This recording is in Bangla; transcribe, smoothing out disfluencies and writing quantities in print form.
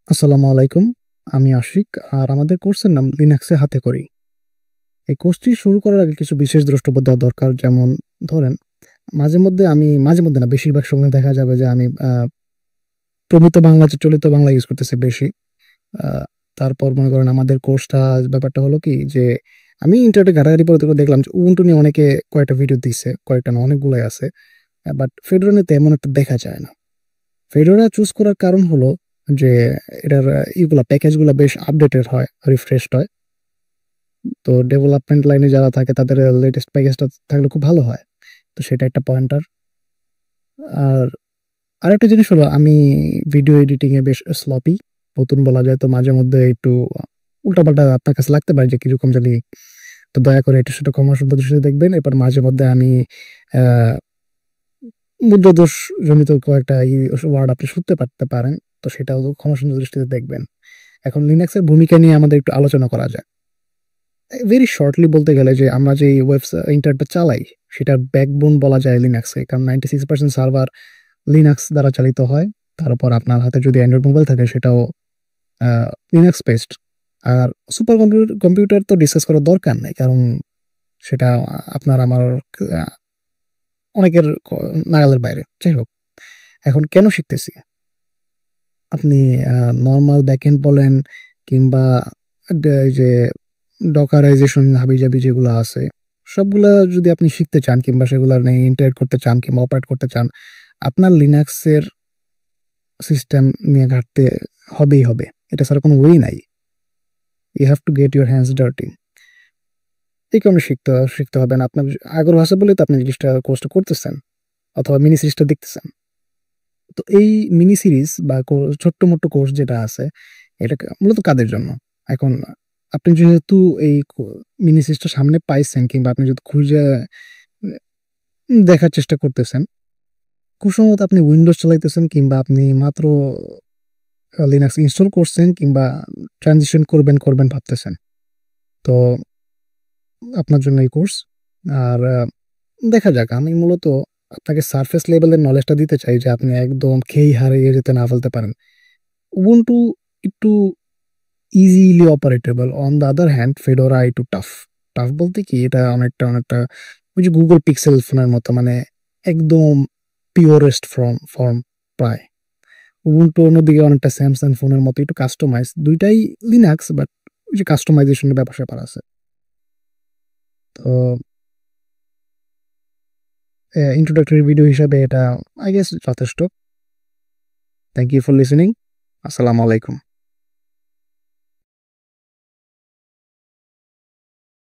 আসসালামু আলাইকুম। আমি আশিক। আর আমাদের কোর্সের নাম লিনাক্সে হাতে করি। এই কোর্সটি শুরু করার আগে কিছু বিশেষ দ্রষ্টব্য দেওয়া দরকার। যেমন ধরেন মাঝে মধ্যে না, বেশিরভাগ সময় দেখা যাবে যে আমি প্রমিত বাংলা চেয়ে চলিত বাংলা ইউজ করতেছি বেশি। আ তারপর মনে করেন আমাদের কোর্সটা ব্যাপারটা হলো কি যে আমি ইন্টারনেটে ঘাটাঘাটি করে দেখলাম যে উবুন্টু নিয়ে অনেকে কয়েকটা ভিডিও দিছে। কয়েকটা না, অনেকগুলাই আছে। বাট ফেডোরা নিয়ে তেমন একটা দেখা যায় না। ফেডোরা চুজ করার কারণ হলো যে এটার প্যাকেজগুলা বেশ আপডেটেড হয়, রিফ্রেশড হয়। তো ডেভেলপমেন্ট লাইনে যারা থাকে তাদের লেটেস্ট প্যাকেজটা থাকলে খুব ভালো হয়। তো সেটা একটা পয়েন্টার। আর আরেকটা জিনিস হলো আমি ভিডিও এডিটিং এ বেশ স্লপি, নতুন বলা যায়। তো মাঝে মধ্যে একটু উল্টাপাল্টা আপনার কাছে লাগতে পারে যে কিরকম জানি। তো দয়া করে এটা সেটা ক্ষমা সুন্দর দৃষ্টিতে দেখবেন। এরপর মাঝে মধ্যে আমি আহ মুদ্রাদোষ জনিত কয়েকটা ওয়ার্ড আপনি শুনতে পারতে পারেন। তো সেটাও ক্ষমা সুন্দর দৃষ্টিতে দেখবেন। এখন লিনাক্সের ভূমিকা নিয়ে আমাদের একটু আলোচনা করা যায়। ভেরি শর্টলি বলতে গেলে যে আমরা যে ইন্টারনেটটা চালাই সেটার ব্যাকবোন বলা যায় লিনাক্সকে, কারণ 96% সার্ভার লিনাক্স দ্বারা চালিত হয়। তারপর আপনার হাতে যদি অ্যান্ড্রয়েড মোবাইল থাকে সেটাও লিনাক্স বেসড। আর সুপার কম্পিউটার তো ডিসকাস করার দরকার নেই, কারণ সেটা আপনার আমার আহ, অনেকের নাগালের বাইরে। যাই হোক, এখন কেন শিখতেছি? আপনি নর্মাল ব্যাকএন্ড বলেন কিংবা এই যে ডকারাইজেশন হাবিজাবি যেগুলো আছে সবগুলা যদি আপনি শিখতে চান কিংবা সেগুলো নিয়ে ইন্টারেক্ট করতে চান কিংবা অপারেট করতে চান, আপনার লিনাক্সের সিস্টেম নিয়ে ঘাটতে হবেই হবে। এটা ছাড়া কোনো ওয়ে নাই। You have to get your hands dirty. এই কারণে শিখতে হবে না। আপনার আগ্রহ আছে বলে তো আপনি জিনিসটা কোর্সটা করতেছেন অথবা মিনি সিরিজটা দেখতেছেন। তো এই মিনি সিরিজ বা ছোট্ট মোট্ট কোর্স যেটা আছে এটা মূলত কাদের জন্য? এখন আপনি যেহেতু এই মিনি সিরিজটা সামনে পাইছেন কিংবা আপনি যদি খুঁজে দেখার চেষ্টা করতেছেন, খুব সম্ভবত আপনি উইন্ডোজ চালাইতেছেন কিংবা আপনি মাত্র লিনাক্স ইনস্টল করছেন কিংবা ট্রানজিশন করবেন ভাবতেছেন। তো আপনার জন্য এই কোর্স। আর দেখা যাক, আমি মূলত আপনাকে সারফেস লেভেলের নলেজটা দিতে চাই যে আপনি একদম খেই হারিয়ে যেতে না ফেলতে পারেন। উবুন্টু একটু easily operable, on the other hand Fedora একটু টাফ। টাফ বলতে কি, এটা অনেকটা ওই যে গুগল পিক্সেল ফোনের মতো, মানে একদম পিওরেস্ট ফর্ম প্রায়। উবুন্টু অন্যদিকে অনেকটা স্যামসাং ফোনের মতো একটু কাস্টমাইজ, দুইটাই লিনাক্স, বাট ওই যে কাস্টমাইজেশনের ব্যাপার স্যাপার আছে। তো ইন্ট্রোডাক্টরি ভিডিও হিসাবে এটা আই গেস যথেষ্ট। Thank you for listening. আসসালামু আলাইকুম।